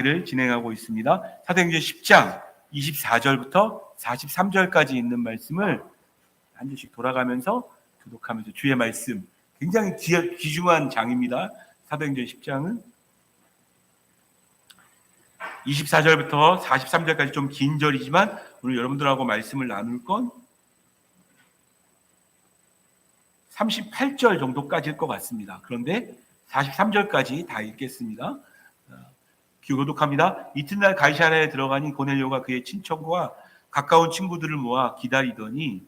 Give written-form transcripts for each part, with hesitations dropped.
를 진행하고 있습니다. 사도행전 10장 24절부터 43절까지 있는 말씀을 한 주씩 돌아가면서 교독하면서 주의 말씀, 굉장히 귀중한 장입니다. 사도행전 10장은 24절부터 43절까지 좀 긴 절이지만 오늘 여러분들하고 말씀을 나눌 건 38절 정도까지일 것 같습니다. 그런데 43절까지 다 읽겠습니다. 교독합니다. 이튿날 가이사랴에 들어가니 고넬료가 그의 친척과 가까운 친구들을 모아 기다리더니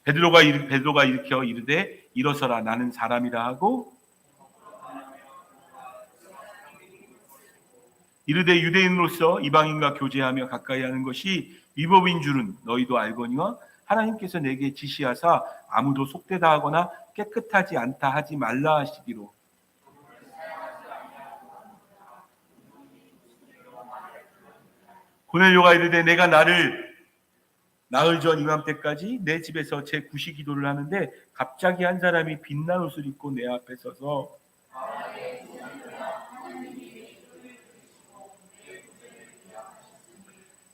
베드로가 일으켜 이르되 일어서라 나는 사람이라 하고 이르되 유대인으로서 이방인과 교제하며 가까이 하는 것이 위법인 줄은 너희도 알거니와 하나님께서 내게 지시하사 아무도 속되다 하거나 깨끗하지 않다 하지 말라 하시기로. 고넬료가 이르되 내가 나흘 전 이맘때까지 내 집에서 제 구시 기도를 하는데 갑자기 한 사람이 빛난 옷을 입고 내 앞에 서서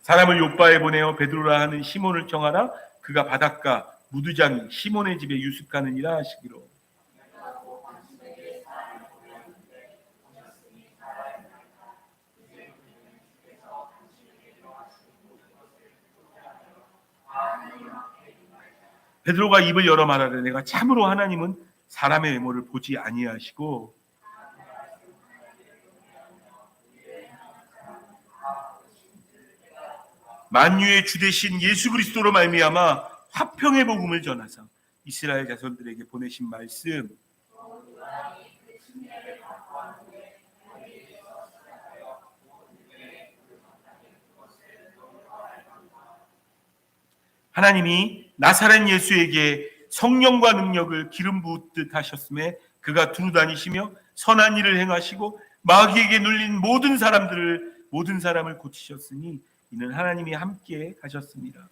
사람을 요바에 보내어 베드로라 하는 시몬을 청하라. 그가 바닷가 무두장이 시몬의 집에 유숙하느니라 하시기로. 베드로가 입을 열어 말하되 내가 참으로 하나님은 사람의 외모를 보지 아니하시고 만유의 주 되신 예수 그리스도로 말미암아 화평의 복음을 전하사 이스라엘 자손들에게 보내신 말씀. 하나님이 나사렛 예수에게 성령과 능력을 기름 부으듯 하셨음에 그가 두루 다니시며 선한 일을 행하시고 마귀에게 눌린 모든 사람을 고치셨으니 이는 하나님이 함께 하셨습니다.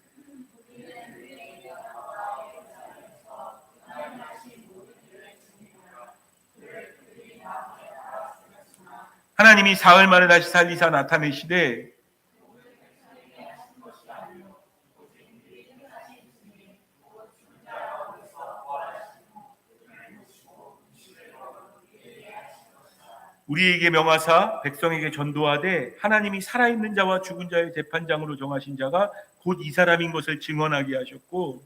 하나님이 사흘 만에 다시 살리사 나타내시되 우리에게 명하사 백성에게 전도하되 하나님이 살아있는 자와 죽은 자의 재판장으로 정하신 자가 곧 이 사람인 것을 증언하게 하셨고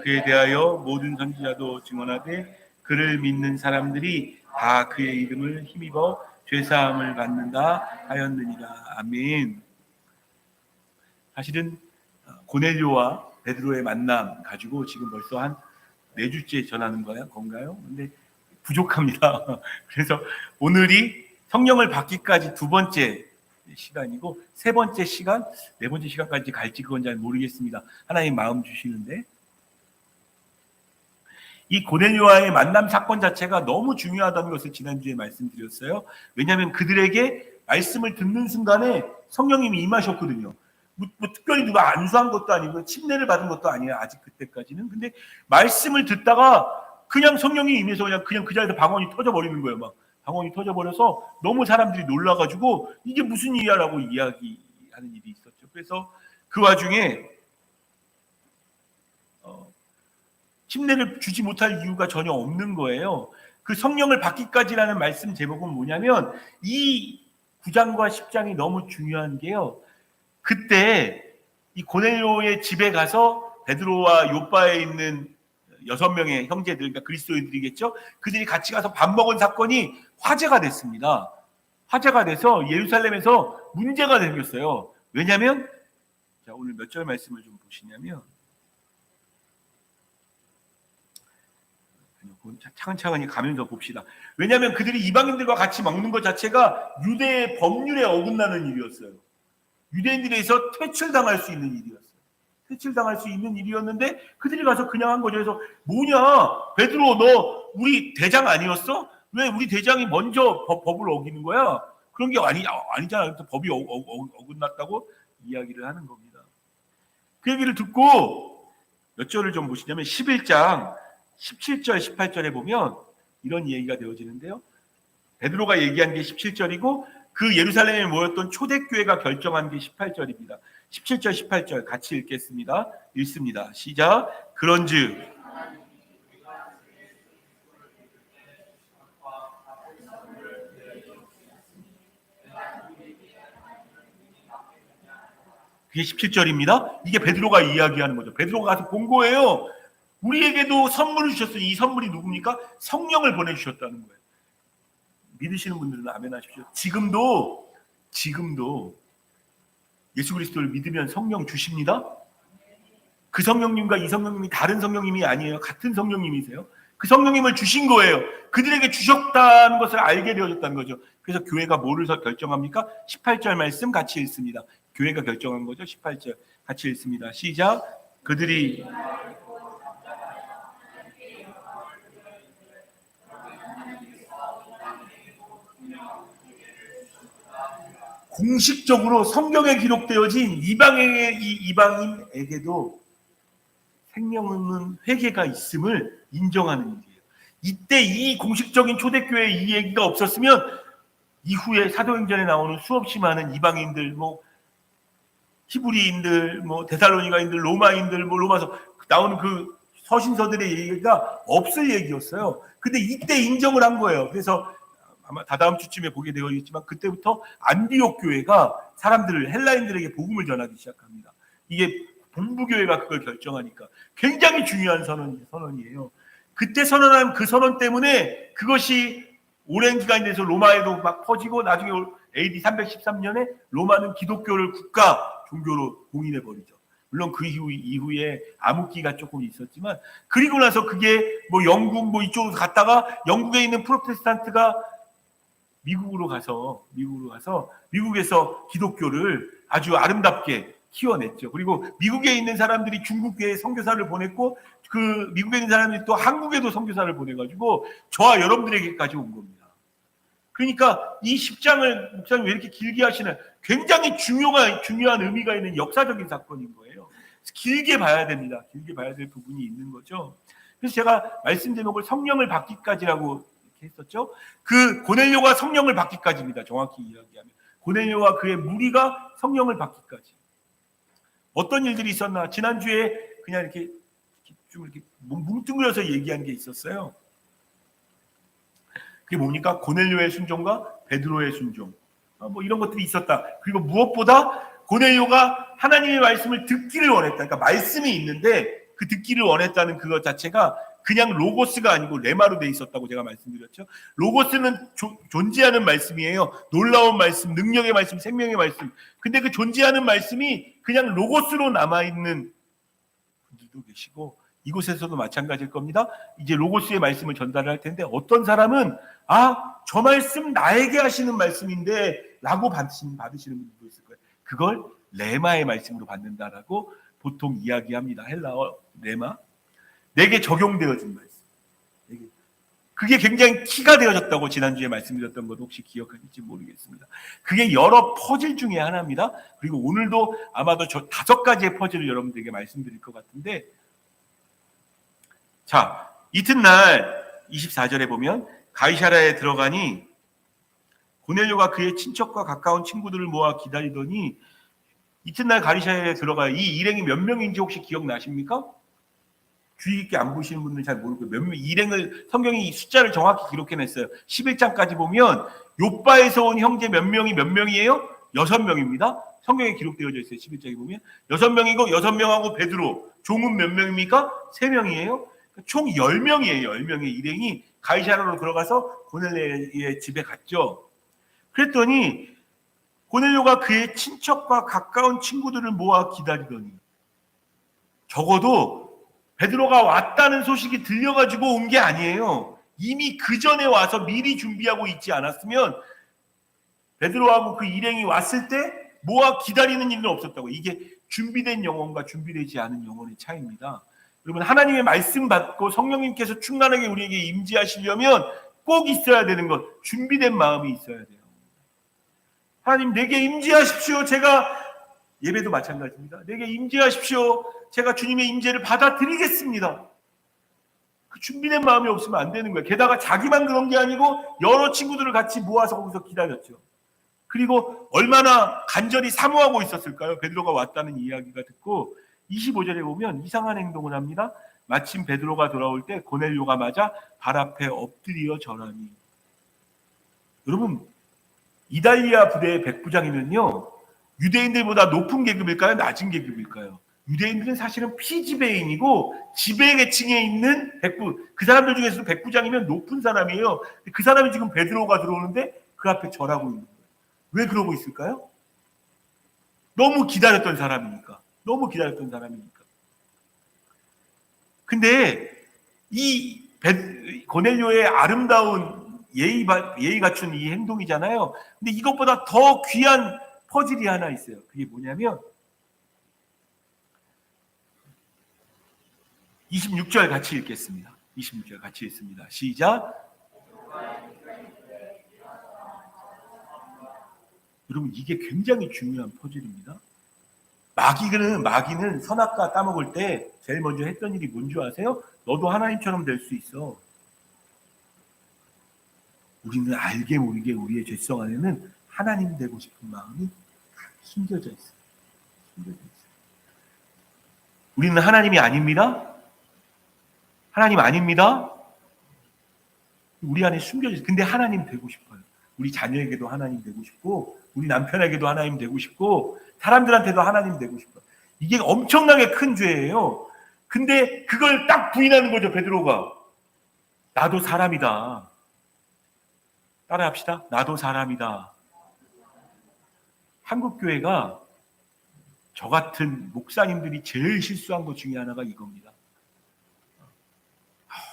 그에 대하여 모든 선지자도 증언하되 그를 믿는 사람들이 다 그의 이름을 힘입어 죄사함을 받는다 하였느니라. 아멘. 사실은 고넬료와 베드로의 만남 가지고 지금 벌써 한 4주째 전하는 건가요? 근데 부족합니다. 그래서 오늘이 성령을 받기까지 2번째 시간이고 3번째 시간, 4번째 시간까지 갈지 그건 잘 모르겠습니다. 하나님 마음 주시는데 이 고넬료와의 만남 사건 자체가 너무 중요하다는 것을 지난주에 말씀드렸어요. 왜냐하면 그들에게 말씀을 듣는 순간에 성령님이 임하셨거든요. 뭐 특별히 누가 안수한 것도 아니고 침례를 받은 것도 아니에요. 아직 그때까지는. 근데 말씀을 듣다가 그냥 성령이 임해서 그냥 그 자리에서 방언이 터져버리는 거예요. 막 방언이 터져버려서 너무 사람들이 놀라가지고 이게 무슨 일이야라고 이야기하는 일이 있었죠. 그래서 그 와중에 침례를 주지 못할 이유가 전혀 없는 거예요. 그 성령을 받기까지라는 말씀 제목은 뭐냐면 이 9장과 10장이 너무 중요한 게요. 그때 이 고넬료의 집에 가서 베드로와 요바에 있는 6명의 형제들, 그러니까 그리스도인들이겠죠. 그들이 같이 가서 밥 먹은 사건이 화제가 됐습니다. 화제가 돼서 예루살렘에서 문제가 생겼어요. 왜냐하면 자, 오늘 몇 절 말씀을 좀 보시냐면 차근차근히 가면서 봅시다. 왜냐하면 그들이 이방인들과 같이 먹는 것 자체가 유대의 법률에 어긋나는 일이었어요. 유대인들에서 퇴출당할 수 있는 일이었어요. 퇴출당할 수 있는 일이었는데 그들이 가서 그냥 한 거죠. 그래서 뭐냐, 베드로 너 우리 대장 아니었어? 왜 우리 대장이 먼저 법을 어기는 거야? 그런 게 아니잖아. 법이 어긋났다고 이야기를 하는 겁니다. 그 얘기를 듣고 몇 절을 좀 보시냐면 11장 17절 18절에 보면 이런 얘기가 되어지는데요. 베드로가 얘기한 게 17절이고 그 예루살렘에 모였던 초대교회가 결정한 게 18절입니다. 17절 18절 같이 읽겠습니다. 읽습니다. 시작. 그런즉 그게 17절입니다. 이게 베드로가 이야기하는 거죠. 베드로가 가서 본 거예요. 우리에게도 선물을 주셨어요. 이 선물이 누굽니까? 성령을 보내주셨다는 거예요. 믿으시는 분들은 아멘 하십시오. 지금도 예수 그리스도를 믿으면 성령 주십니다. 그 성령님과 이 성령님이 다른 성령님이 아니에요. 같은 성령님이세요. 그 성령님을 주신 거예요. 그들에게 주셨다는 것을 알게 되어졌다는 거죠. 그래서 교회가 뭐를 결정합니까? 18절 말씀 같이 읽습니다. 교회가 결정한 거죠. 18절 같이 읽습니다. 시작. 그들이 공식적으로 성경에 기록되어진 이방인에게도 생명 없는 회개가 있음을 인정하는 일이에요. 이때 이 공식적인 초대교회 이 얘기가 없었으면 이후에 사도행전에 나오는 수없이 많은 이방인들, 뭐 히브리인들, 뭐 데살로니가인들, 로마인들, 뭐 로마서 나오는 그 서신서들의 얘기가 없을 얘기였어요. 근데 이때 인정을 한 거예요. 그래서 아마 다다음 주쯤에 보게 되어있지만 그때부터 안디옥 교회가 사람들을 헬라인들에게 복음을 전하기 시작합니다. 이게 본부교회가 그걸 결정하니까 굉장히 중요한 선언이에요. 그때 선언한 그 선언 때문에 그것이 오랜 기간이 돼서 로마에도 막 퍼지고 나중에 AD 313년에 로마는 기독교를 국가 종교로 공인해 버리죠. 물론 그 이후에 암흑기가 조금 있었지만 그리고 나서 그게 뭐 영국 뭐 이쪽으로 갔다가 영국에 있는 프로테스탄트가 미국으로 가서 미국에서 기독교를 아주 아름답게 키워냈죠. 그리고 미국에 있는 사람들이 중국에 선교사를 보냈고 그 미국에 있는 사람들이 또 한국에도 선교사를 보내가지고 저와 여러분들에게까지 온 겁니다. 그러니까 이 10장을 목사님 왜 이렇게 길게 하시는 굉장히 중요한 의미가 있는 역사적인 사건인 거예요. 길게 봐야 됩니다. 길게 봐야 될 부분이 있는 거죠. 그래서 제가 말씀 제목을 성령을 받기까지라고 이렇게 했었죠. 그 고넬료가 성령을 받기까지입니다. 정확히 이야기하면 고넬료와 그의 무리가 성령을 받기까지. 어떤 일들이 있었나? 지난주에 그냥 이렇게 좀 이렇게 뭉뚱그려서 얘기한 게 있었어요. 그게 뭡니까? 고넬료의 순종과 베드로의 순종. 뭐 이런 것들이 있었다. 그리고 무엇보다 고넬료가 하나님의 말씀을 듣기를 원했다. 그러니까 말씀이 있는데 그 듣기를 원했다는 그것 자체가 그냥 로고스가 아니고 레마로 돼 있었다고 제가 말씀드렸죠. 로고스는 존재하는 말씀이에요. 놀라운 말씀, 능력의 말씀, 생명의 말씀. 근데 그 존재하는 말씀이 그냥 로고스로 남아있는 분들도 계시고 이곳에서도 마찬가지일 겁니다. 이제 로고스의 말씀을 전달을 할 텐데 어떤 사람은 저 말씀 나에게 하시는 말씀인데 라고 받으시는 분들도 있을 거예요. 그걸 레마의 말씀으로 받는다라고 보통 이야기합니다. 헬라어 레마. 내게 적용되어진 말씀. 그게 굉장히 키가 되어졌다고 지난주에 말씀드렸던 것도 혹시 기억하실지 모르겠습니다. 그게 여러 퍼즐 중에 하나입니다. 그리고 오늘도 아마도 저 5가지의 퍼즐을 여러분들에게 말씀드릴 것 같은데 자, 이튿날 24절에 보면 가이사랴에 들어가니 고넬료가 그의 친척과 가까운 친구들을 모아 기다리더니 이튿날 가이사랴에 들어가 이 일행이 몇 명인지 혹시 기억나십니까? 주의 깊게 안 보시는 분들은 잘 모르고 몇 명 일행을 성경이 숫자를 정확히 기록해냈어요. 11장까지 보면 욥바에서 온 형제 몇 명이에요? 6명입니다. 성경에 기록되어져 있어요. 11장에 보면 6명이고 6명하고 베드로 종은 몇 명입니까? 3명이에요. 총 10명이에요. 10명의 일행이 가이사랴로 들어가서 고넬료의 집에 갔죠. 그랬더니 고넬료가 그의 친척과 가까운 친구들을 모아 기다리더니 적어도 베드로가 왔다는 소식이 들려가지고 온 게 아니에요. 이미 그 전에 와서 미리 준비하고 있지 않았으면 베드로하고 그 일행이 왔을 때 모아 기다리는 일은 없었다고. 이게 준비된 영혼과 준비되지 않은 영혼의 차이입니다. 여러분 하나님의 말씀 받고 성령님께서 충만하게 우리에게 임재하시려면 꼭 있어야 되는 것, 준비된 마음이 있어야 돼요. 하나님 내게 임재하십시오. 제가 예배도 마찬가지입니다. 내게 임재하십시오. 제가 주님의 임재를 받아들이겠습니다. 그 준비된 마음이 없으면 안 되는 거예요. 게다가 자기만 그런 게 아니고 여러 친구들을 같이 모아서 거기서 기다렸죠. 그리고 얼마나 간절히 사모하고 있었을까요? 베드로가 왔다는 이야기가 듣고 25절에 보면 이상한 행동을 합니다. 마침 베드로가 돌아올 때 고넬료가 맞아 발 앞에 엎드려 절하니. 여러분, 이달리아 부대의 백부장이면요, 유대인들보다 높은 계급일까요? 낮은 계급일까요? 유대인들은 사실은 피지배인이고 지배계층에 있는 백부, 그 사람들 중에서도 백부장이면 높은 사람이에요. 그 사람이 지금 베드로가 들어오는데 그 앞에 절하고 있는 거예요. 왜 그러고 있을까요? 너무 기다렸던 사람이니까. 너무 기다렸던 사람이니까. 근데 이 고넬료의 아름다운 예의 갖춘 이 행동이잖아요. 근데 이것보다 더 귀한 퍼즐이 하나 있어요. 그게 뭐냐면 26절 같이 읽겠습니다. 26절 같이 읽습니다. 시작. 여러분, 이게 굉장히 중요한 퍼즐입니다. 마귀는 선악과 따먹을 때 제일 먼저 했던 일이 뭔지 아세요? 너도 하나님처럼 될 수 있어. 우리는 알게 모르게 우리의 죄성 안에는 하나님 되고 싶은 마음이 숨겨져 있어요. 숨겨져 있어요. 우리는 하나님이 아닙니다. 하나님 아닙니다. 우리 안에 숨겨져 있어요. 근데 하나님 되고 싶어요. 우리 자녀에게도 하나님 되고 싶고, 우리 남편에게도 하나님 되고 싶고, 사람들한테도 하나님 되고 싶어요. 이게 엄청나게 큰 죄예요. 근데 그걸 딱 부인하는 거죠, 베드로가. 나도 사람이다. 따라합시다. 나도 사람이다. 한국교회가 저 같은 목사님들이 제일 실수한 것 중에 하나가 이겁니다.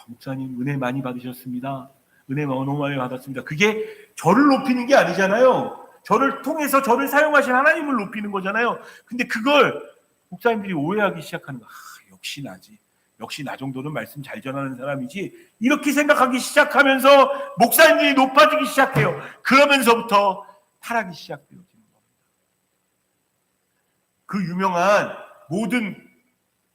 목사님 은혜 많이 받으셨습니다. 은혜 너무 많이 받았습니다. 그게 저를 높이는 게 아니잖아요. 저를 통해서 저를 사용하신 하나님을 높이는 거잖아요. 근데 그걸 목사님들이 오해하기 시작하는 거야. 역시 나지. 역시 나 정도는 말씀 잘 전하는 사람이지. 이렇게 생각하기 시작하면서 목사님들이 높아지기 시작해요. 그러면서부터 타락이 시작되어지는 겁니다. 그 유명한 모든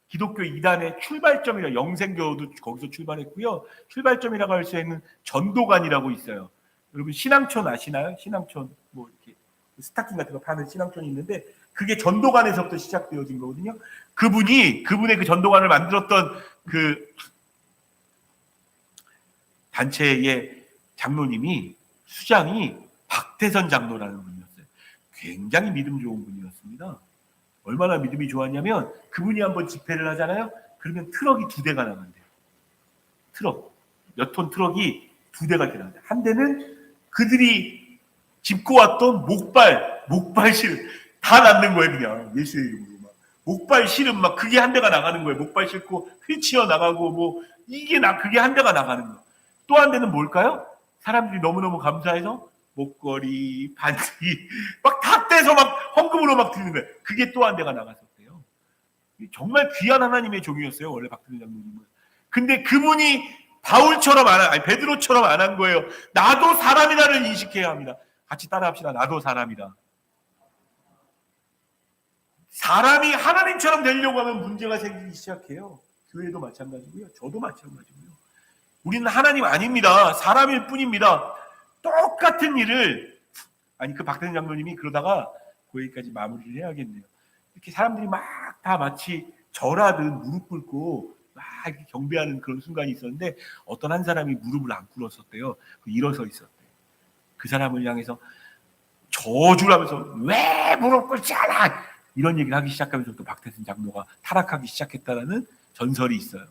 기독교 이단의 출발점이라, 영생교도 거기서 출발했고요. 출발점이라고 할 수 있는 전도관이라고 있어요. 여러분 신앙촌 아시나요? 신앙촌 뭐 이렇게 스타킹 같은 거 파는 신앙촌이 있는데 그게 전도관에서부터 시작되어진 거거든요. 그분의 그 전도관을 만들었던 그 단체의 장로님이 수장이 박태선 장로라는 분이었어요. 굉장히 믿음 좋은 분이었습니다. 얼마나 믿음이 좋았냐면 그분이 한번 집회를 하잖아요. 그러면 트럭이 2대가 나간대요. 트럭. 몇 톤 트럭이 2대가 들어간대요. 한 대는 그들이 짚고 왔던 목발 실 다 낳는 거예요. 그냥 예수의 이름으로 막 목발 실은 막 그게 한 대가 나가는 거예요. 목발 싣고 휠체어 나가고 뭐 그게 한 대가 나가는 거예요. 또 한 대는 뭘까요? 사람들이 너무너무 감사해서 목걸이, 반지 막 다 떼서 막 헌금으로 막 드리는 거예요. 그게 또 한 대가 나갔었대요. 정말 귀한 하나님의 종이었어요. 원래 박근혜 장로님은. 근데 그분이 베드로처럼 안 한 거예요. 나도 사람이다를 인식해야 합니다. 같이 따라합시다. 나도 사람이다. 사람이 하나님처럼 되려고 하면 문제가 생기기 시작해요. 교회도 마찬가지고요. 저도 마찬가지고요. 우리는 하나님 아닙니다. 사람일 뿐입니다. 똑같은 일을 그 박대선 장로님이 그러다가 그 얘기까지 마무리를 해야겠네요. 이렇게 사람들이 막 다 마치 절하듯 무릎 꿇고 막 이렇게 경배하는 그런 순간이 있었는데 어떤 한 사람이 무릎을 안 꿇었었대요. 일어서 있었대요. 그 사람을 향해서 저주를 하면서 왜 무릎 꿇지 않아? 이런 얘기를 하기 시작하면서 또 박태선 장로가 타락하기 시작했다라는 전설이 있어요.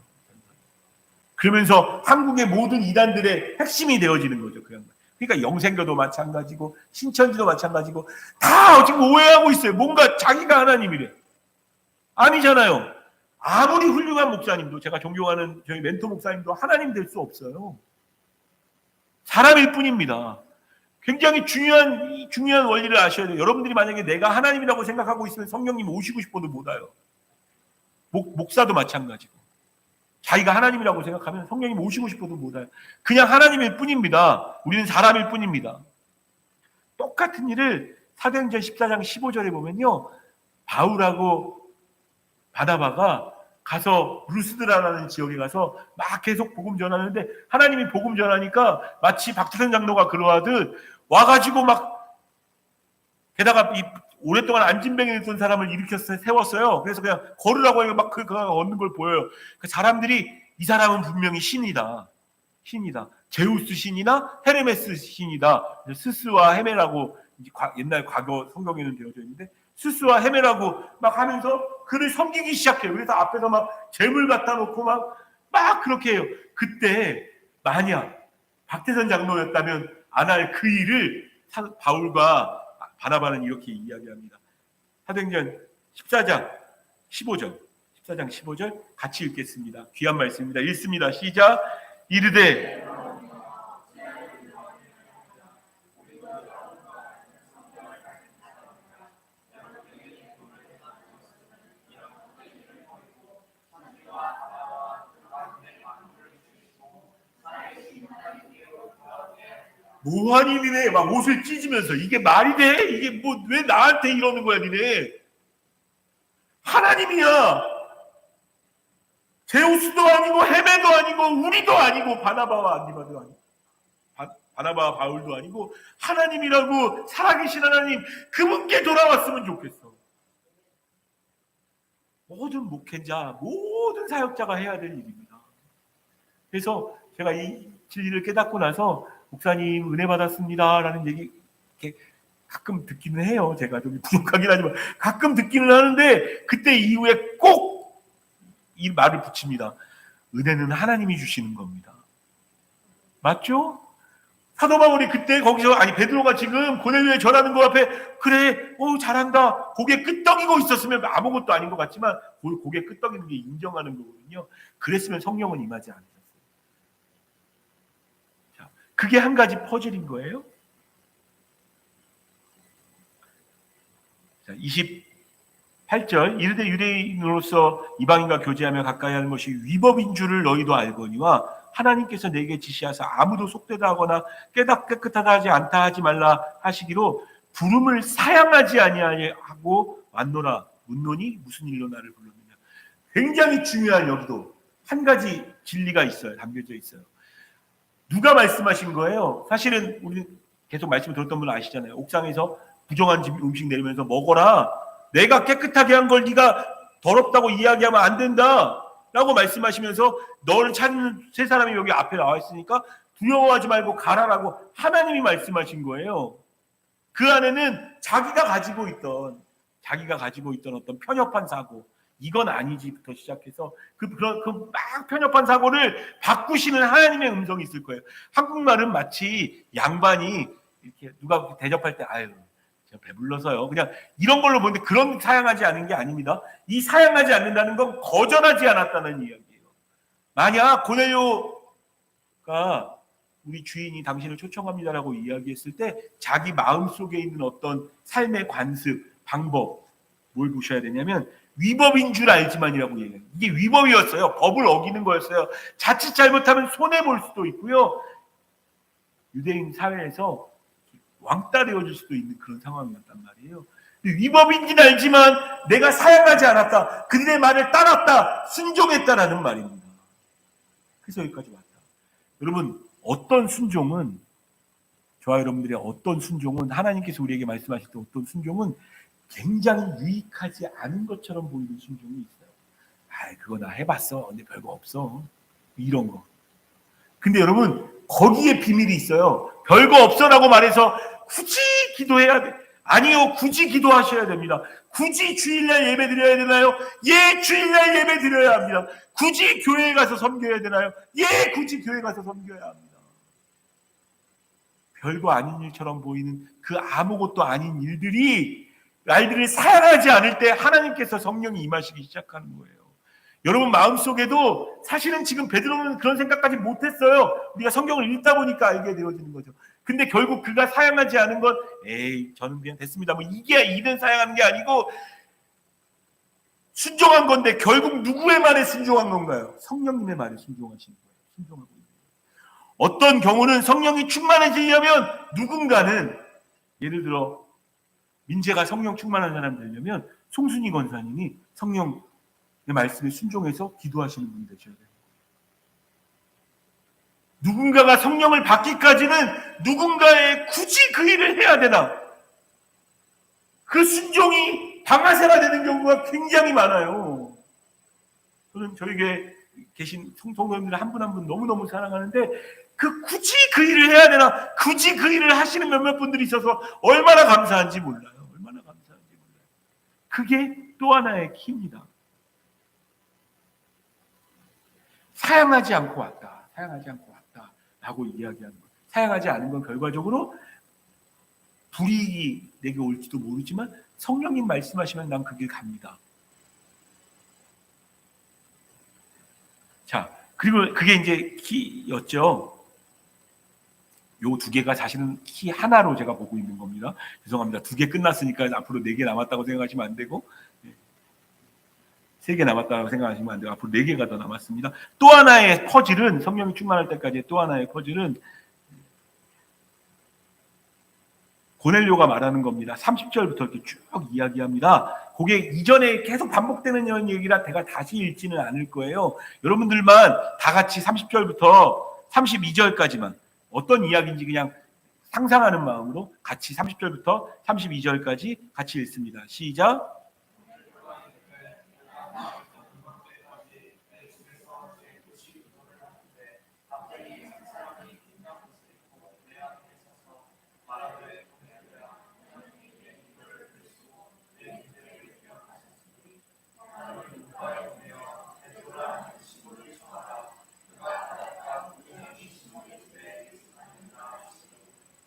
그러면서 한국의 모든 이단들의 핵심이 되어지는 거죠. 그러니까 영생교도 마찬가지고 신천지도 마찬가지고 다 지금 오해하고 있어요. 뭔가 자기가 하나님이래. 아니잖아요. 아무리 훌륭한 목사님도, 제가 존경하는 저희 멘토 목사님도 하나님 될 수 없어요. 사람일 뿐입니다. 굉장히 중요한 원리를 아셔야 돼요. 여러분들이 만약에 내가 하나님이라고 생각하고 있으면 성령님 오시고 싶어도 못 와요. 목사도 마찬가지고. 자기가 하나님이라고 생각하면 성령님 오시고 싶어도 못 와요. 그냥 하나님일 뿐입니다. 우리는 사람일 뿐입니다. 똑같은 일을 사도행전 14장 15절에 보면요. 바울하고 바나바가 가서 루스드라라는 지역에 가서 막 계속 복음 전하는데 하나님이 복음 전하니까 마치 박태선 장로가 그러하듯 와가지고 막 게다가 이 오랫동안 안진뱅이에 있던 사람을 일으켰어요. 세웠어요. 그래서 그냥 걸으라고 해서 막 그가 얻는 걸 보여요. 그 사람들이 이 사람은 분명히 신이다. 신이다. 제우스 신이나 헤르메스 신이다. 스스와 헤메라고 옛날 과거 성경에는 되어져 있는데 스스와 헤메라고 막 하면서 그를 섬기기 시작해요. 그래서 앞에서 막 재물 갖다 놓고 막 그렇게 해요. 그때 만약 박태선 장로였다면 안 할 그 일을 바울과 바나바는 이렇게 이야기합니다. 사도행전 14장 15절 14장 15절 같이 읽겠습니다. 귀한 말씀입니다. 읽습니다. 시작. 이르되 뭐하니 니네 막 옷을 찢으면서 이게 말이 돼? 이게 뭐 왜 나한테 이러는 거야 니네? 하나님이야. 제우스도 아니고 헤메도 아니고 우리도 아니고 바나바와 안디바도 아니고 바나바와 바울도 아니고 하나님이라고 살아계신 하나님 그분께 돌아왔으면 좋겠어. 모든 목회자 모든 사역자가 해야 될 일입니다. 그래서 제가 이 진리를 깨닫고 나서 목사님 은혜 받았습니다 라는 얘기 이렇게 가끔 듣기는 해요. 제가 좀 부족하긴 하지만 가끔 듣기는 하는데 그때 이후에 꼭 이 말을 붙입니다. 은혜는 하나님이 주시는 겁니다. 맞죠? 사도 바울이 그때 거기서 아니 베드로가 지금 고넬료에 전하는 거 앞에 그래 잘한다 고개 끄덕이고 있었으면 아무것도 아닌 것 같지만 고개 끄덕이는 게 인정하는 거거든요. 그랬으면 성령은 임하지 않으셨어요. 자, 그게 한 가지 퍼즐인 거예요. 자, 28절 이르되 유대인으로서 이방인과 교제하며 가까이 하는 것이 위법인 줄을 너희도 알거니와 하나님께서 내게 지시하사 아무도 속되다 하거나 깨끗하다 하지 않다 하지 말라 하시기로 부름을 사양하지 아니하고 왔노라. 묻노니 무슨 일로 나를 불렀느냐. 굉장히 중요한 여기도 한 가지 진리가 있어요. 담겨져 있어요. 누가 말씀하신 거예요? 사실은 우리 계속 말씀 들었던 분 아시잖아요. 옥상에서 부정한 음식 내리면서 먹어라. 내가 깨끗하게 한 걸 네가 더럽다고 이야기하면 안 된다 라고 말씀하시면서 너를 찾는 세 사람이 여기 앞에 나와 있으니까 두려워하지 말고 가라라고 하나님이 말씀하신 거예요. 그 안에는 자기가 가지고 있던 어떤 편협한 사고 이건 아니지부터 시작해서 그 막 편협한 사고를 바꾸시는 하나님의 음성이 있을 거예요. 한국말은 마치 양반이 이렇게 누가 대접할 때 아유 제가 배불러서요. 그냥 이런 걸로 보는데 그런 사양하지 않은 게 아닙니다. 이 사양하지 않는다는 건 거절하지 않았다는 이야기예요. 만약 고넬료가 우리 주인이 당신을 초청합니다라고 이야기했을 때 자기 마음속에 있는 어떤 삶의 관습, 방법 뭘 보셔야 되냐면 위법인 줄 알지만이라고 얘기해요. 이게 위법이었어요. 법을 어기는 거였어요. 자칫 잘못하면 손해볼 수도 있고요. 유대인 사회에서 왕따 되어줄 수도 있는 그런 상황이었단 말이에요. 위법인지는 알지만 내가 사양하지 않았다. 그들의 말을 따랐다. 순종했다라는 말입니다. 그래서 여기까지 왔다. 여러분 어떤 순종은 저와 여러분들의 어떤 순종은 하나님께서 우리에게 말씀하실 때 어떤 순종은 굉장히 유익하지 않은 것처럼 보이는 순종이 있어요. 그거 나 해봤어. 근데 별거 없어. 이런 거. 근데 여러분 거기에 비밀이 있어요. 별거 없어라고 말해서 굳이 기도해야 돼. 아니요. 굳이 기도하셔야 됩니다. 굳이 주일날 예배 드려야 되나요? 예, 주일날 예배 드려야 합니다. 굳이 교회에 가서 섬겨야 되나요? 예, 굳이 교회에 가서 섬겨야 합니다. 별거 아닌 일처럼 보이는 그 아무것도 아닌 날들을 사양하지 않을 때 하나님께서 성령이 임하시기 시작하는 거예요. 여러분 마음속에도 사실은 지금 베드로는 그런 생각까지 못했어요. 우리가 성경을 읽다 보니까 알게 되어지는 거죠. 근데 결국 그가 사양하지 않은 건 저는 그냥 됐습니다. 뭐 이게 이든 사양하는 게 아니고 순종한 건데 결국 누구의 말에 순종한 건가요? 성령님의 말에 순종하신 거예요. 순종하고 있는 거예요. 어떤 경우는 성령이 충만해지려면 누군가는 예를 들어 민재가 성령 충만한 사람 되려면 송순이 권사님이 성령 말씀에 순종해서 기도하시는 분이 되셔야 돼요. 누군가가 성령을 받기까지는 누군가의 굳이 그 일을 해야 되나? 그 순종이 방아쇠가 되는 경우가 굉장히 많아요. 저는 저에게 계신 성도님들 한 분 한 분 너무너무 사랑하는데 굳이 그 일을 해야 되나? 굳이 그 일을 하시는 몇몇 분들이 있어서 얼마나 감사한지 몰라요. 얼마나 감사한지 몰라요. 그게 또 하나의 키입니다. 사양하지 않고 왔다. 사양하지 않고 왔다. 라고 이야기하는 것. 사양하지 않은 건 결과적으로 불이익이 내게 올지도 모르지만 성령님 말씀하시면 난 그 길 갑니다. 자, 그리고 그게 이제 키였죠. 요 두 개가 사실은 키 하나로 제가 보고 있는 겁니다. 죄송합니다. 2개 끝났으니까 앞으로 4개 남았다고 생각하시면 안 되고 3개 남았다고 생각하시면 안 되고 앞으로 4개가 더 남았습니다. 또 하나의 퍼즐은 성령이 충만할 때까지의 또 하나의 퍼즐은 고넬료가 말하는 겁니다. 30절부터 이렇게 쭉 이야기합니다. 그게 이전에 계속 반복되는 이런 얘기라 제가 다시 읽지는 않을 거예요. 여러분들만 다 같이 30절부터 32절까지만 어떤 이야기인지 그냥 상상하는 마음으로 같이 30절부터 32절까지 같이 읽습니다. 시작.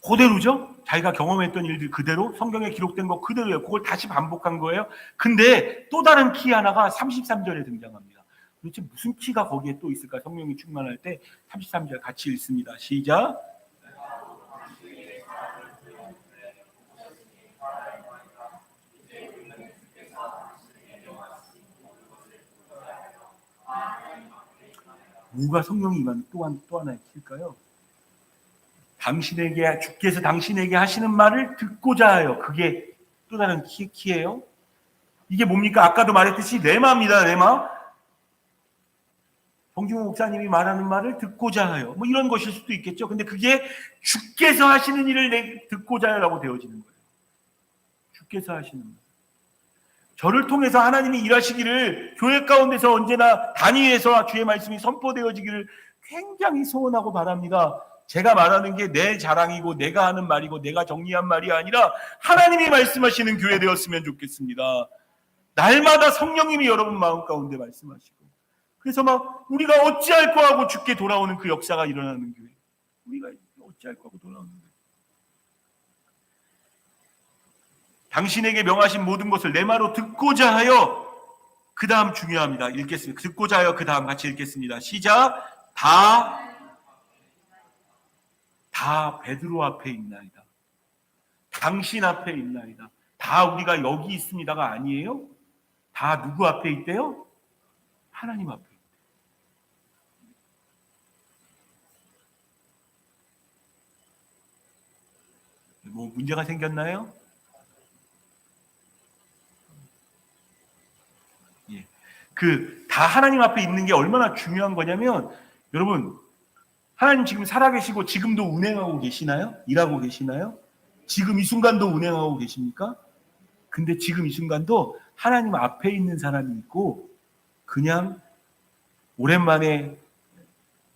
그대로죠? 자기가 경험했던 일들 그대로 성경에 기록된 거 그대로예요. 그걸 다시 반복한 거예요. 근데 또 다른 키 하나가 33절에 등장합니다. 도대체 무슨 키가 거기에 또 있을까? 성령이 충만할 때 33절 같이 읽습니다. 시작. 뭐가 성령이 임하는 또 하나의 키일까요? 주께서 당신에게 하시는 말을 듣고자 하여. 그게 또 다른 키예요. 이게 뭡니까? 아까도 말했듯이 레마입니다. 레마. 정중호 목사님이 말하는 말을 듣고자 하여. 뭐 이런 것일 수도 있겠죠. 근데 그게 주께서 하시는 일을 듣고자 하여라고 되어지는 거예요. 주께서 하시는 말. 저를 통해서 하나님이 일하시기를 교회 가운데서 언제나 단위에서 주의 말씀이 선포되어지기를 굉장히 소원하고 바랍니다. 제가 말하는 게 내 자랑이고 내가 하는 말이고 내가 정리한 말이 아니라 하나님이 말씀하시는 교회 되었으면 좋겠습니다. 날마다 성령님이 여러분 마음 가운데 말씀하시고 그래서 막 우리가 어찌할 거 하고 주께 돌아오는 그 역사가 일어나는 교회. 우리가 어찌할 거 하고 돌아오는 교회. 당신에게 명하신 모든 것을 내 말로 듣고자 하여. 그 다음 중요합니다. 읽겠습니다. 듣고자 하여 그 다음 같이 읽겠습니다. 시작. 다 베드로 앞에 있나이다. 당신 앞에 있나이다. 다 우리가 여기 있습니다가 아니에요. 다 누구 앞에 있대요? 하나님 앞에 있대요. 뭐 문제가 생겼나요? 예. 다 하나님 앞에 있는 게 얼마나 중요한 거냐면 여러분 하나님 지금 살아계시고 지금도 운행하고 계시나요? 일하고 계시나요? 지금 이 순간도 운행하고 계십니까? 근데 지금 이 순간도 하나님 앞에 있는 사람이 있고 그냥 오랜만에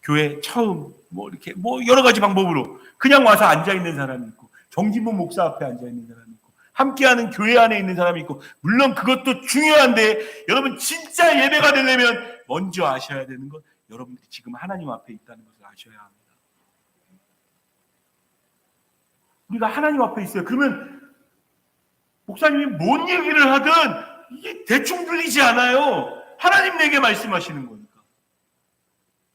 교회 처음 이렇게 여러 가지 방법으로 그냥 와서 앉아 있는 사람이 있고 정진봉 목사 앞에 앉아 있는 사람이 있고 함께하는 교회 안에 있는 사람이 있고 물론 그것도 중요한데 여러분 진짜 예배가 되려면 먼저 아셔야 되는 건 여러분들이 지금 하나님 앞에 있다는 것을 아셔야 합니다. 우리가 하나님 앞에 있어요. 그러면 목사님이 뭔 얘기를 하든 이게 대충 들리지 않아요. 하나님 내게 말씀하시는 거니까.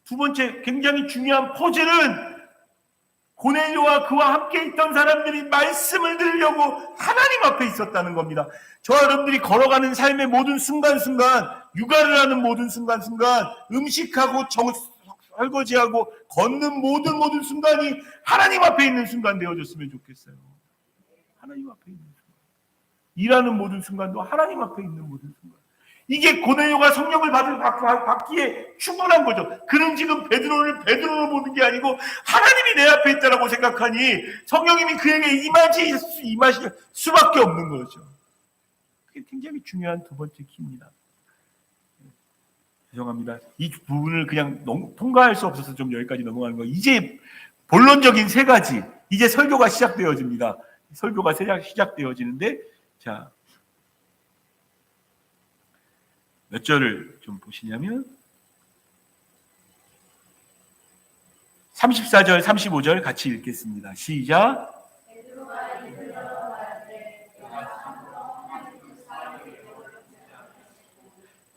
두 번째 굉장히 중요한 퍼즐은 고넬료와 그와 함께 있던 사람들이 말씀을 들으려고 하나님 앞에 있었다는 겁니다. 저와 여러분들이 걸어가는 삶의 모든 순간순간, 육아를 하는 모든 순간순간, 음식하고 설거지하고 걷는 모든 순간이 하나님 앞에 있는 순간 되어졌으면 좋겠어요. 하나님 앞에 있는 순간. 일하는 모든 순간도 하나님 앞에 있는 모든 순간. 이게 고넬료가 성령을 받기에 충분한 거죠. 그는 지금 베드로를 베드로로 보는 게 아니고 하나님이 내 앞에 있다라고 생각하니 성령님이 그에게 임하실 수밖에 없는 거죠. 그게 굉장히 중요한 두 번째 키입니다. 죄송합니다. 이 부분을 그냥 통과할 수 없어서 좀 여기까지 넘어가는 거예요. 이제 본론적인 세 가지, 이제 설교가 시작되어집니다. 설교가 시작되어지는데, 자, 몇 절을 좀 보시냐면 34절, 35절 같이 읽겠습니다. 시작.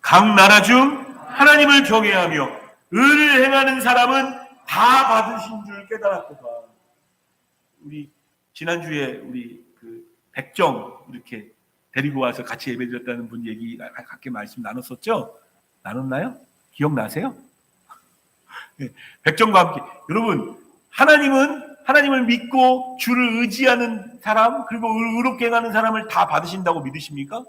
각 나라 중 하나님을 경외하며 의를 행하는 사람은 다 받으신 줄 깨달았도다. 우리 지난주에 우리 그 백정 이렇게 데리고 와서 같이 예배드렸다는 분 얘기 가끔 말씀 나눴었죠? 나눴나요? 기억나세요? 네, 백정과 함께. 여러분, 하나님을 믿고 주를 의지하는 사람, 그리고 의롭게 행하는 사람을 다 받으신다고 믿으십니까?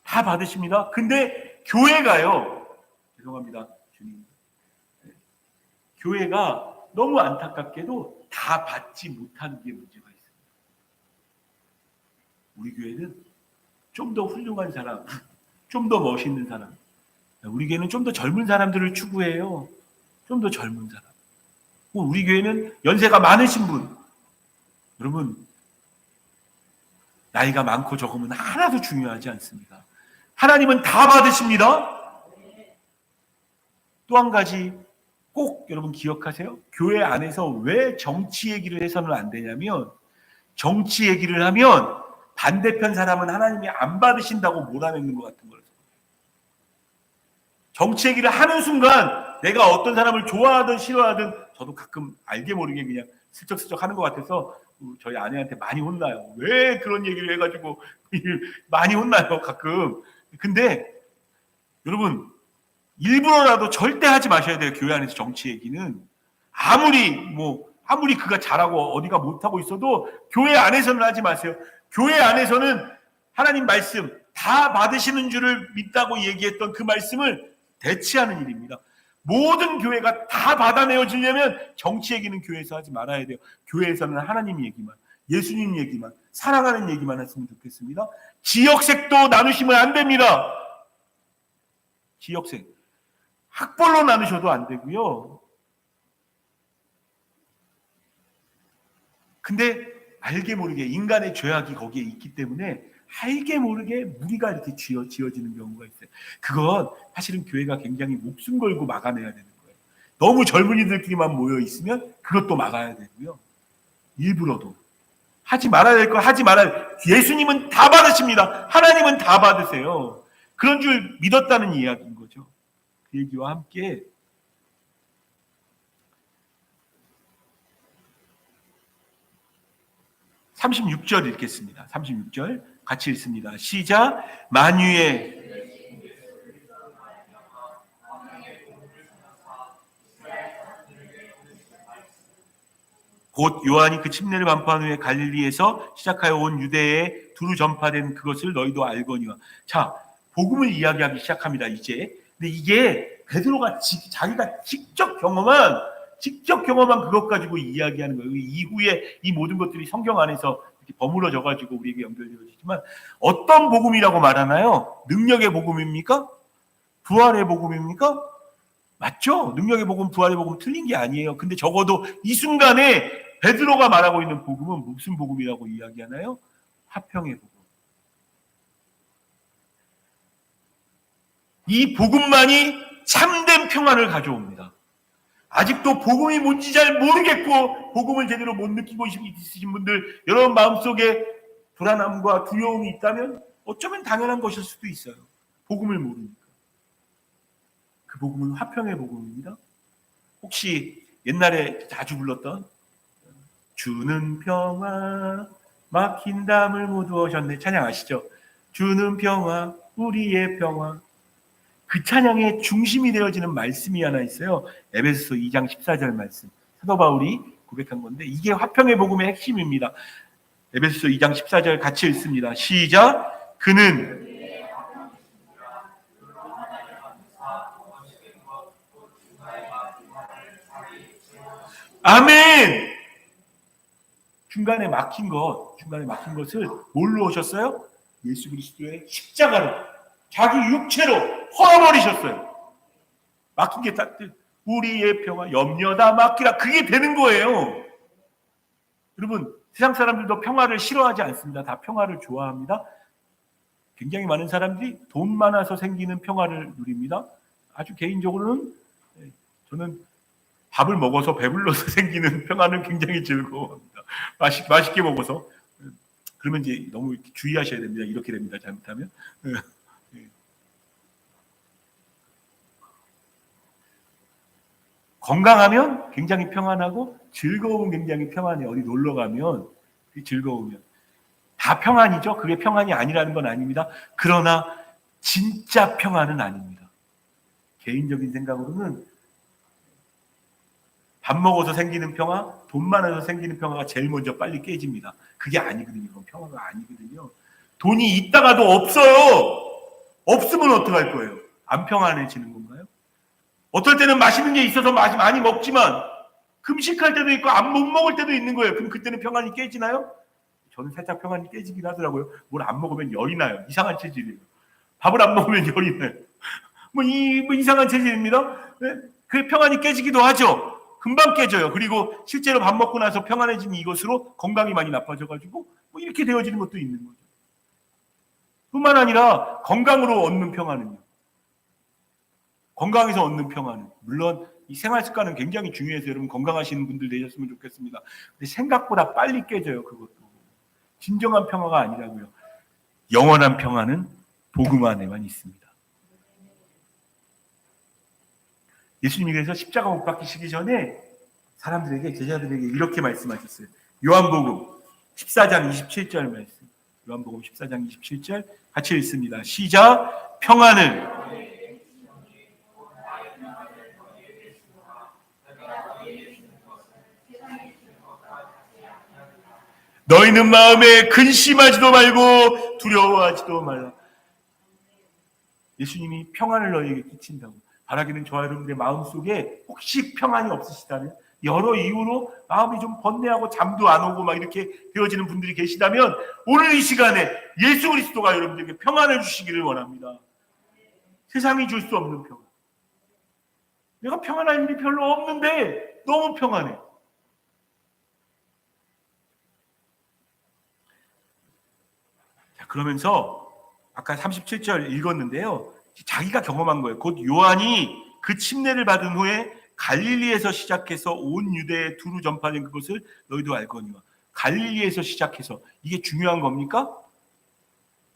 다 받으십니다. 근데 교회가요, 죄송합니다, 주님. 교회가 너무 안타깝게도 다 받지 못하는 게 문제가 있습니다. 우리 교회는 좀 더 훌륭한 사람, 좀 더 멋있는 사람, 우리 교회는 좀 더 젊은 사람들을 추구해요. 좀 더 젊은 사람. 우리 교회는 연세가 많으신 분. 여러분, 나이가 많고 적으면 하나도 중요하지 않습니다. 하나님은 다 받으십니다. 또 한 가지 꼭 여러분 기억하세요. 교회 안에서 왜 정치 얘기를 해서는 안 되냐면, 정치 얘기를 하면 반대편 사람은 하나님이 안 받으신다고 몰아내는 것 같은 거예요. 정치 얘기를 하는 순간 내가 어떤 사람을 좋아하든 싫어하든, 저도 가끔 알게 모르게 그냥 슬쩍슬쩍 하는 것 같아서 저희 아내한테 많이 혼나요. 왜 그런 얘기를 해가지고 많이 혼나요, 가끔. 근데 여러분, 일부러라도 절대 하지 마셔야 돼요. 교회 안에서 정치 얘기는. 아무리 그가 잘하고 어디가 못하고 있어도 교회 안에서는 하지 마세요. 교회 안에서는 하나님 말씀 다 받으시는 줄을 믿다고 얘기했던 그 말씀을 대치하는 일입니다. 모든 교회가 다 받아내어지려면 정치 얘기는 교회에서 하지 말아야 돼요. 교회에서는 하나님 얘기만, 예수님 얘기만, 사랑하는 얘기만 했으면 좋겠습니다. 지역색도 나누시면 안 됩니다. 지역색. 학벌로 나누셔도 안 되고요. 근데 알게 모르게 인간의 죄악이 거기에 있기 때문에 알게 모르게 무리가 이렇게 지어지는 경우가 있어요. 그건 사실은 교회가 굉장히 목숨 걸고 막아내야 되는 거예요. 너무 젊은이들끼리만 모여 있으면 그것도 막아야 되고요. 일부러도. 하지 말아야 될 거 하지 말아야 돼요. 예수님은 다 받으십니다. 하나님은 다 받으세요. 그런 줄 믿었다는 이야기인 거죠. 그 얘기와 함께 (36절) 읽겠습니다. 36절 같이 읽습니다. 시작. 만유의 곧 요한이 그 침례를 반포한 후에 갈릴리에서 시작하여 온 유대에 두루 전파된 그것을 너희도 알거니와. 자, 복음을 이야기하기 시작합니다. 이제. 근데 이게 베드로가 자기가 직접 경험한 그것 가지고 이야기하는 거예요. 이후에 이 모든 것들이 성경 안에서 이렇게 버무러져 가지고 우리에게 연결되어지지만, 어떤 복음이라고 말하나요? 능력의 복음입니까? 부활의 복음입니까? 맞죠? 능력의 복음, 부활의 복음 틀린 게 아니에요. 근데 적어도 이 순간에 베드로가 말하고 있는 복음은 무슨 복음이라고 이야기하나요? 화평의 복음. 이 복음만이 참된 평안을 가져옵니다. 아직도 복음이 뭔지 잘 모르겠고 복음을 제대로 못 느끼고 있으신 분들, 여러분 마음속에 불안함과 두려움이 있다면 어쩌면 당연한 것일 수도 있어요. 복음을 모르니까. 그 복음은 화평의 복음입니다. 혹시 옛날에 자주 불렀던 주는 평화 막힌 담을 모두 오셨네 찬양 아시죠? 주는 평화 우리의 평화. 그 찬양의 중심이 되어지는 말씀이 하나 있어요. 에베소서 2장 14절 말씀. 사도 바울이 고백한 건데 이게 화평의 복음의 핵심입니다. 에베소서 2장 14절 같이 읽습니다. 시작. 그는 아멘. 중간에 막힌 것을 뭘로 오셨어요? 예수 그리스도의 십자가로, 자기 육체로 헐어버리셨어요. 막힌 게 딱 우리의 평화 염려다 맡기라, 그게 되는 거예요. 여러분, 세상 사람들도 평화를 싫어하지 않습니다. 다 평화를 좋아합니다. 굉장히 많은 사람들이 돈 많아서 생기는 평화를 누립니다. 아주 개인적으로는 저는 밥을 먹어서 배불러서 생기는 평화는 굉장히 즐거워합니다. 맛있게 먹어서. 그러면 이제 너무 주의하셔야 됩니다. 이렇게 됩니다. 잘못하면. 건강하면 굉장히 평안하고, 즐거우면 굉장히 평안해요. 어디 놀러 가면 즐거우면 다 평안이죠. 그게 평안이 아니라는 건 아닙니다. 그러나 진짜 평안은 아닙니다. 개인적인 생각으로는 밥 먹어서 생기는 평화, 돈 많아서 생기는 평화가 제일 먼저 빨리 깨집니다. 그게 아니거든요. 그건 평화가 아니거든요. 돈이 있다가도 없어요. 없으면 어떡할 거예요? 안 평안해지는 건가요? 어떨 때는 맛있는 게 있어서 많이 먹지만 금식할 때도 있고 못 먹을 때도 있는 거예요. 그럼 그때는 평안이 깨지나요? 저는 살짝 평안이 깨지긴 하더라고요. 뭘 안 먹으면 열이 나요. 이상한 체질이에요. 밥을 안 먹으면 열이 나요. 뭐 이상한 체질입니다. 네? 그 평안이 깨지기도 하죠. 금방 깨져요. 그리고 실제로 밥 먹고 나서 평안해진 이것으로 건강이 많이 나빠져가지고 뭐 이렇게 되어지는 것도 있는 거죠. 뿐만 아니라 건강으로 얻는 평안은요. 건강에서 얻는 평안은, 물론 이 생활 습관은 굉장히 중요해서 여러분 건강하시는 분들 되셨으면 좋겠습니다. 근데 생각보다 빨리 깨져요. 그것도. 진정한 평화가 아니라고요. 영원한 평화는 복음 안에만 있습니다. 예수님이 그래서 십자가 못 박히시기 전에 사람들에게, 제자들에게 이렇게 말씀하셨어요. 요한복음 14장 27절 말씀. 요한복음 14장 27절 같이 읽습니다. 시작. 평안을 너희는 마음에 근심하지도 말고 두려워하지도 말라. 예수님이 평안을 너희에게 끼친다고. 바라기는 저와 여러분들의 마음속에 혹시 평안이 없으시다면, 여러 이유로 마음이 좀 번뇌하고 잠도 안 오고 막 이렇게 되어지는 분들이 계시다면, 오늘 이 시간에 예수 그리스도가 여러분들에게 평안을 주시기를 원합니다. 세상이 줄 수 없는 평안. 내가 평안할 일이 별로 없는데 너무 평안해. 자, 그러면서 아까 37절 읽었는데요. 자기가 경험한 거예요. 곧 요한이 그 침례를 받은 후에 갈릴리에서 시작해서 온 유대에 두루 전파된 그것을 너희도 알거니와. 갈릴리에서 시작해서, 이게 중요한 겁니까?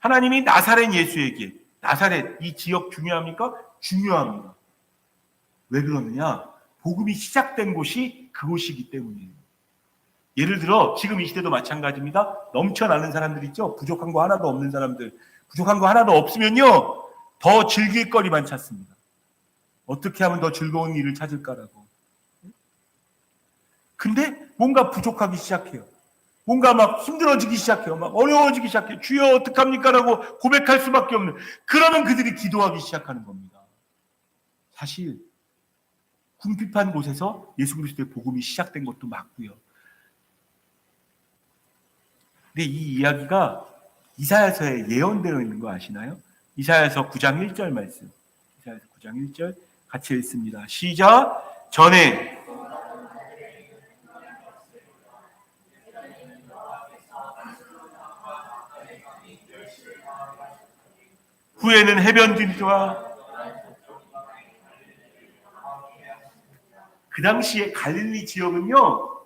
하나님이 나사렛 예수에게, 나사렛 이 지역 중요합니까? 중요합니다. 왜 그러느냐? 복음이 시작된 곳이 그곳이기 때문이에요. 예를 들어 지금 이 시대도 마찬가지입니다. 넘쳐나는 사람들 있죠? 부족한 거 하나도 없는 사람들. 부족한 거 하나도 없으면요, 더 즐길 거리만 찾습니다. 어떻게 하면 더 즐거운 일을 찾을까라고. 근데 뭔가 부족하기 시작해요. 뭔가 막 힘들어지기 시작해요. 막 어려워지기 시작해요. 주여 어떡합니까? 라고 고백할 수밖에 없는. 그러면 그들이 기도하기 시작하는 겁니다. 사실 궁핍한 곳에서 예수 그리스도의 복음이 시작된 것도 맞고요. 근데 이 이야기가 이사야서에 예언되어 있는 거 아시나요? 이사야서 9장 1절 말씀. 이사야서 9장 1절 같이 읽습니다. 시작. 전에 후에는 해변들과, 그 당시에 갈릴리 지역은요,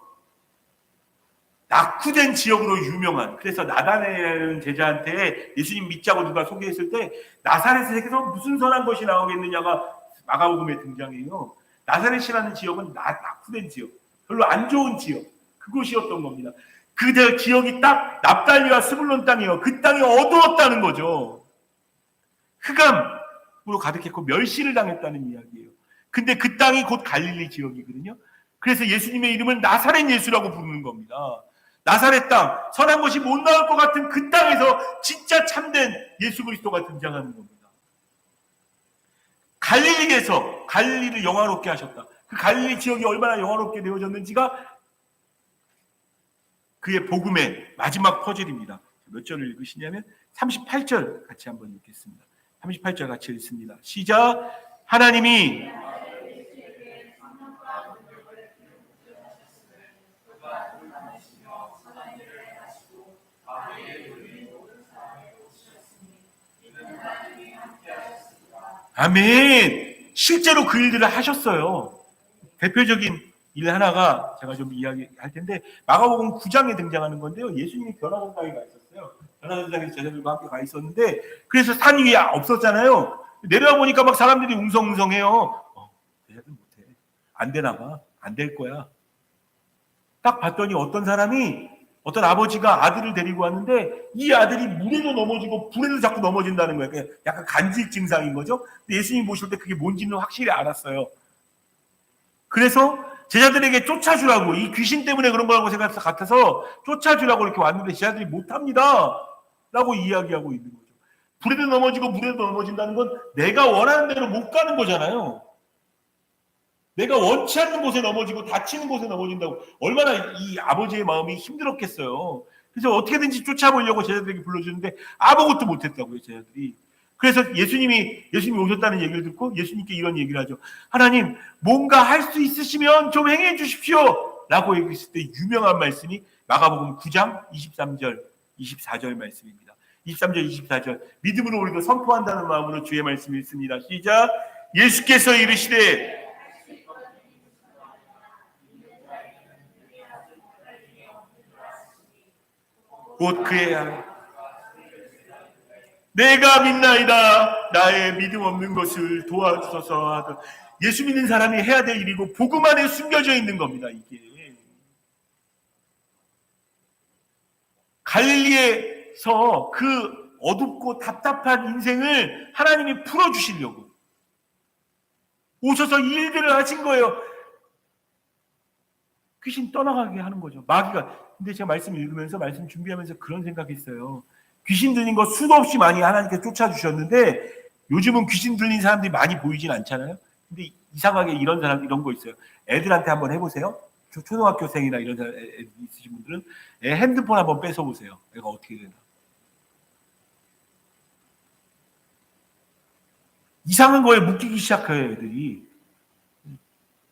낙후된 지역으로 유명한, 그래서 나다나엘이라는 제자한테 예수님 믿자고 누가 소개했을 때 나사렛에서 무슨 선한 것이 나오겠느냐가 마가복음에 등장해요. 나사렛이라는 지역은 낙후된 지역, 별로 안 좋은 지역, 그곳이었던 겁니다. 그 지역이 딱 납달리와 스불론 땅이에요. 그 땅이 어두웠다는 거죠. 흑암으로 가득했고 멸시를 당했다는 이야기예요. 근데 그 땅이 곧 갈릴리 지역이거든요. 그래서 예수님의 이름은 나사렛 예수라고 부르는 겁니다. 나사렛 땅, 선한 것이 못 나올 것 같은 그 땅에서 진짜 참된 예수 그리스도가 등장하는 겁니다. 갈릴리에서 갈릴리를 영화롭게 하셨다. 그 갈릴리 지역이 얼마나 영화롭게 되어졌는지가 그의 복음의 마지막 퍼즐입니다. 몇 절을 읽으시냐면 38절 같이 한번 읽겠습니다. 38절 같이 읽습니다. 시작. 하나님이 아멘. 실제로 그 일들을 하셨어요. 대표적인 일 하나가 제가 좀 이야기할 텐데 마가복음 9장에 등장하는 건데요. 예수님이 변화산당에 가 있었어요. 변화산당에서 제자들과 함께 가 있었는데 그래서 산 위에 없었잖아요. 내려와 보니까 막 사람들이 웅성웅성해요. 제자들 못해. 안 되나 봐. 안 될 거야. 딱 봤더니 어떤 아버지가 아들을 데리고 왔는데 이 아들이 물에도 넘어지고 불에도 자꾸 넘어진다는 거예요. 그냥 약간 간질 증상인 거죠. 근데 예수님 보실 때 그게 뭔지는 확실히 알았어요. 그래서 제자들에게 쫓아주라고, 이 귀신 때문에 그런 거라고 생각해서 같아서 쫓아주라고 이렇게 왔는데 제자들이 못합니다 라고 이야기하고 있는 거죠. 불에도 넘어지고 물에도 넘어진다는 건 내가 원하는 대로 못 가는 거잖아요. 내가 원치 않는 곳에 넘어지고 다치는 곳에 넘어진다고 얼마나 이 아버지의 마음이 힘들었겠어요. 그래서 어떻게든지 쫓아보려고 제자들에게 불러주는데 아무것도 못했다고요, 제자들이. 그래서 예수님이 오셨다는 얘기를 듣고 예수님께 이런 얘기를 하죠. 하나님, 뭔가 할 수 있으시면 좀 행해 주십시오 라고 얘기했을 때 유명한 말씀이 마가복음 9장 23절 24절 말씀입니다. 23절 24절 믿음으로 우리도 선포한다는 마음으로 주의 말씀 읽습니다. 시작. 예수께서 이르시되 곧 그의 내가 믿나이다. 나의 믿음 없는 것을 도와주소서 하던 예수 믿는 사람이 해야 될 일이고 복음 안에 숨겨져 있는 겁니다. 이게 갈릴리에서 그 어둡고 답답한 인생을 하나님이 풀어주시려고 오셔서 이 일들을 하신 거예요. 귀신 떠나가게 하는 거죠. 마귀가. 근데 제가 말씀 읽으면서 말씀 준비하면서 그런 생각했어요. 귀신 들린 거 수도 없이 많이 하나님께 쫓아주셨는데 요즘은 귀신 들린 사람들이 많이 보이진 않잖아요. 근데 이상하게 이런 거 있어요. 애들한테 한번 해보세요. 초등학교생이나 이런 사람 있으신 분들은 핸드폰 한번 뺏어보세요. 애가 어떻게 되나. 이상한 거에 묶이기 시작해요, 애들이.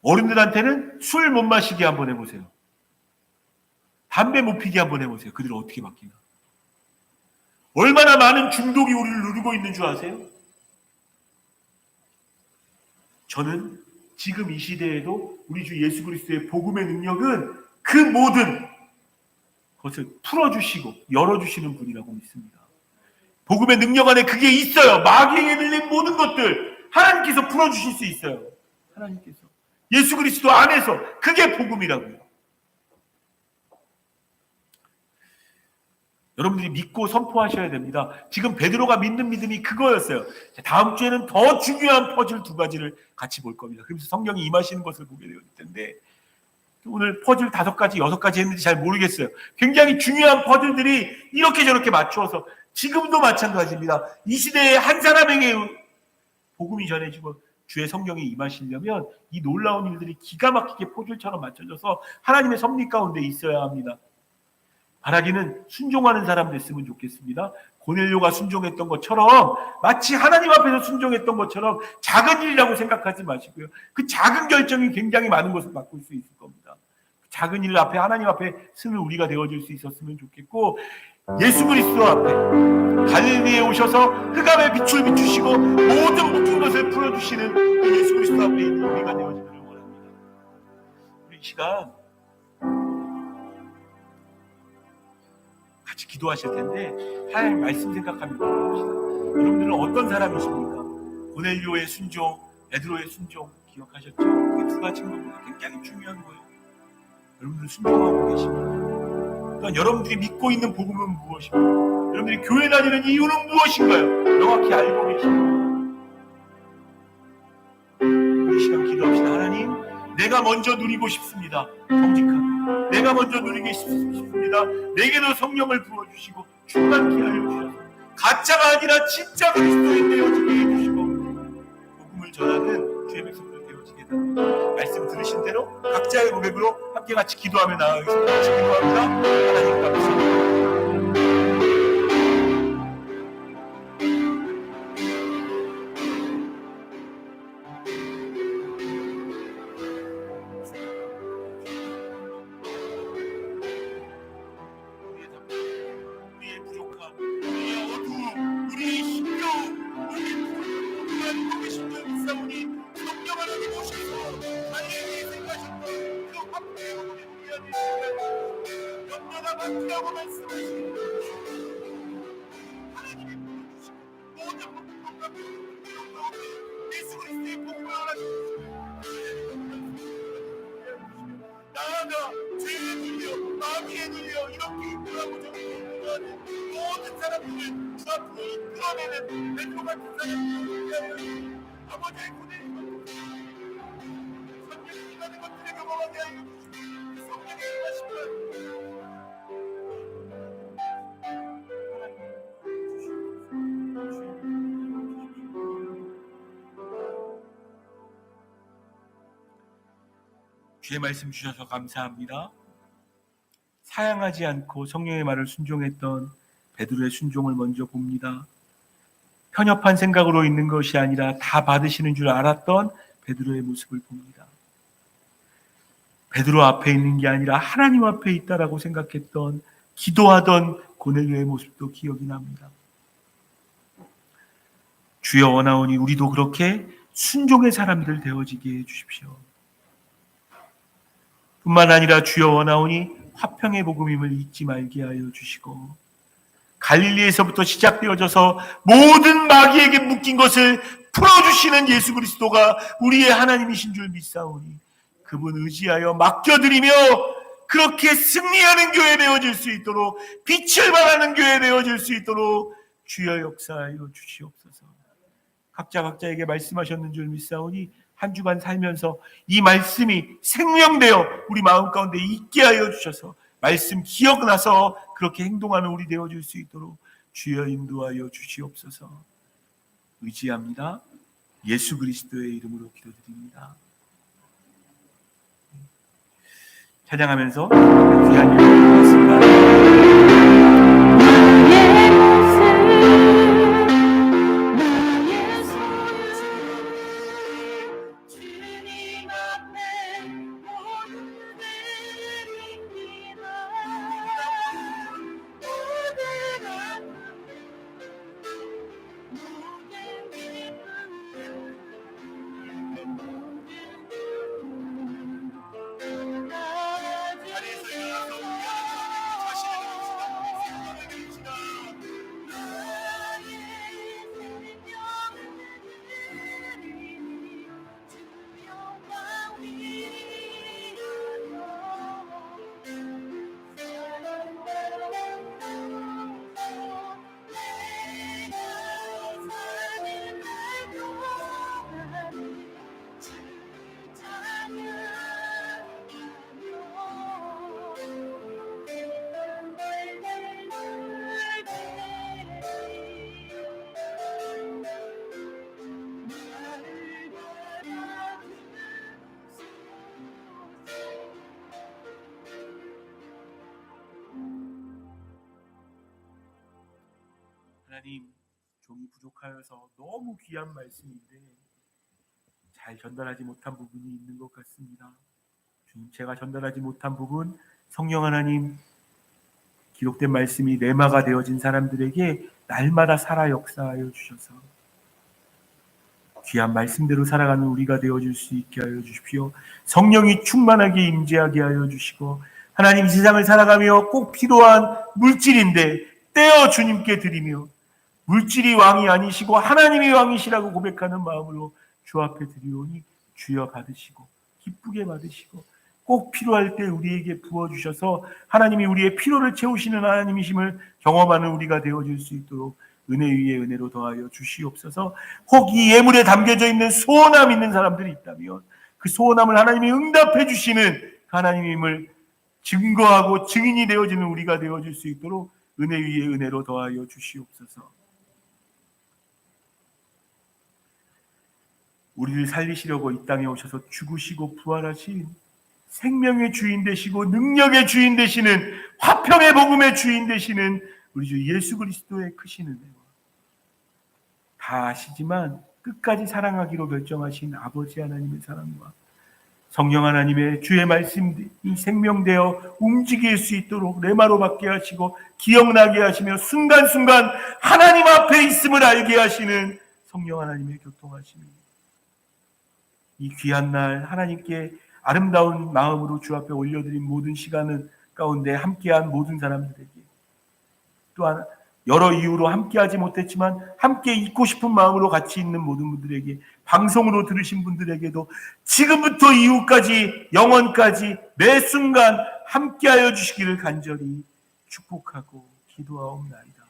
어른들한테는 술 못 마시게 한번 해보세요. 담배 못 피게 한번 해보세요. 그들은 어떻게 바뀌나. 얼마나 많은 중독이 우리를 누르고 있는 줄 아세요? 저는 지금 이 시대에도 우리 주 예수 그리스도의 복음의 능력은 그 모든 것을 풀어주시고 열어주시는 분이라고 믿습니다. 복음의 능력 안에 그게 있어요. 마귀에게 들린 모든 것들 하나님께서 풀어주실 수 있어요. 하나님께서. 예수 그리스도 안에서 그게 복음이라고요. 여러분들이 믿고 선포하셔야 됩니다. 지금 베드로가 믿는 믿음이 그거였어요. 다음 주에는 더 중요한 퍼즐 두 가지를 같이 볼 겁니다. 그러면서 성령이 임하시는 것을 보게 될 텐데 오늘 퍼즐 5가지, 6가지 했는지 잘 모르겠어요. 굉장히 중요한 퍼즐들이 이렇게 저렇게 맞추어서 지금도 마찬가지입니다. 이 시대에 한 사람에게 복음이 전해지고 주의 성령이 임하시려면 이 놀라운 일들이 기가 막히게 퍼즐처럼 맞춰져서 하나님의 섭리 가운데 있어야 합니다. 바라기는 순종하는 사람 됐으면 좋겠습니다. 고넬료가 순종했던 것처럼 마치 하나님 앞에서 순종했던 것처럼 작은 일이라고 생각하지 마시고요. 그 작은 결정이 굉장히 많은 것을 바꿀 수 있을 겁니다. 작은 일 앞에 하나님 앞에 쓰는 우리가 되어줄 수 있었으면 좋겠고 예수 그리스도 앞에 갈릴리에 오셔서 흑암의 빛을 비추시고 모든 묶인 것을 풀어주시는 그 예수 그리스도 앞에 있는 우리가 되어지기를 원합니다. 우리 이 시간 같이 기도하실 텐데 하나님 말씀 생각하며 기도합시다. 여러분들은 어떤 사람이십니까? 고넬료의 순종, 베드로의 순종 기억하셨죠? 그게 두 가지인 겁니다. 굉장히 중요한 거예요. 여러분들 순종하고 계십니다. 그러니까 여러분들이 믿고 있는 복음은 무엇인가요? 여러분들이 교회 다니는 이유는 무엇인가요? 명확히 알고 계십니다. 이 시간 기도합시다. 하나님, 내가 먼저 누리고 싶습니다. 정직하게. 내가 먼저 누리고 싶습니다. 내게도 성령을 부어주시고 충만케 하여 주셔서 가짜가 아니라 진짜 그리스도인 되어지게 해주시고 복음을 전하는 주의 백성들 되어지게 됩니다. 말씀 들으신 대로 각자의 고백으로 함께 같이 기도하며 나아가겠습니다. 같이 기도합니다. 하나님 감사합니다. 우리의 부족함, 우리의 어두움, 우리의 힘겨움, 우리의 불안한 몸의 심령이 싸우니 성령 하나님 오셔서 달리기 생각하셨던 그 화평의 몸이 우리 안에 있으면 염려가 많다고 말씀하시는 하나님이 부어주시고 모든 복과 비록 가운데 예수 그리스도의 복을 허락하시고 나아가 죄에 눌려 마귀에 눌려 이렇게 이끌어하고 저렇게 이끌어하는 모든 사람들을 주 앞으로 이끌어내는 베드로 같은 사람들을 아버지의 고뇌를 받고 성령이 임하는 것들을 경험하게 하여 주시고 성령이 임하시면 주의 말씀 주셔서 감사합니다. 사양하지 않고 성령의 말을 순종했던 베드로의 순종을 먼저 봅니다. 편협한 생각으로 있는 것이 아니라 다 받으시는 줄 알았던 베드로의 모습을 봅니다. 베드로 앞에 있는 게 아니라 하나님 앞에 있다라고 생각했던 기도하던 고넬료의 모습도 기억이 납니다. 주여 원하오니 우리도 그렇게 순종의 사람들 되어지게 해주십시오. 뿐만 아니라 주여 원하오니 화평의 복음임을 잊지 말게 하여 주시고 갈릴리에서부터 시작되어져서 모든 마귀에게 묶인 것을 풀어주시는 예수 그리스도가 우리의 하나님이신 줄 믿사오니 그분 의지하여 맡겨드리며 그렇게 승리하는 교회 되어질 수 있도록 빛을 발하는 교회 되어질 수 있도록 주여 역사하여 주시옵소서. 각자에게 말씀하셨는 줄 믿사오니 한 주간 살면서 이 말씀이 생명되어 우리 마음 가운데 있게 하여 주셔서 말씀 기억나서 그렇게 행동하는 우리 되어줄 수 있도록 주여 인도하여 주시옵소서. 의지합니다. 예수 그리스도의 이름으로 기도드립니다. 찬양하면서 귀한 예배를 드리겠습니다. 하나님, 종이 부족하여서 너무 귀한 말씀인데 잘 전달하지 못한 부분이 있는 것 같습니다. 주님, 제가 전달하지 못한 부분 성령 하나님 기록된 말씀이 내마가 되어진 사람들에게 날마다 살아 역사하여 주셔서 귀한 말씀대로 살아가는 우리가 되어줄 수 있게 하여 주십시오. 성령이 충만하게 임재하게 하여 주시고 하나님 세상을 살아가며 꼭 필요한 물질인데 떼어 주님께 드리며 물질이 왕이 아니시고 하나님이 왕이시라고 고백하는 마음으로 주 앞에 드리오니 주여 받으시고 기쁘게 받으시고 꼭 필요할 때 우리에게 부어주셔서 하나님이 우리의 필요를 채우시는 하나님이심을 경험하는 우리가 되어줄 수 있도록 은혜 위에 은혜로 더하여 주시옵소서. 혹 이 예물에 담겨져 있는 소원함 있는 사람들이 있다면 그 소원함을 하나님이 응답해 주시는 하나님임을 증거하고 증인이 되어지는 우리가 되어줄 수 있도록 은혜 위에 은혜로 더하여 주시옵소서. 우리를 살리시려고 이 땅에 오셔서 죽으시고 부활하신 생명의 주인 되시고 능력의 주인 되시는 화평의 복음의 주인 되시는 우리 주 예수 그리스도의 크신 은혜와 다 아시지만 끝까지 사랑하기로 결정하신 아버지 하나님의 사랑과 성령 하나님의 주의 말씀이 생명되어 움직일 수 있도록 레마로 받게 하시고 기억나게 하시며 순간순간 하나님 앞에 있음을 알게 하시는 성령 하나님의 교통하심이 이 귀한 날 하나님께 아름다운 마음으로 주 앞에 올려드린 모든 시간은 가운데 함께한 모든 사람들에게 또한 여러 이유로 함께하지 못했지만 함께 있고 싶은 마음으로 같이 있는 모든 분들에게 방송으로 들으신 분들에게도 지금부터 이후까지 영원까지 매 순간 함께하여 주시기를 간절히 축복하고 기도하옵나이다.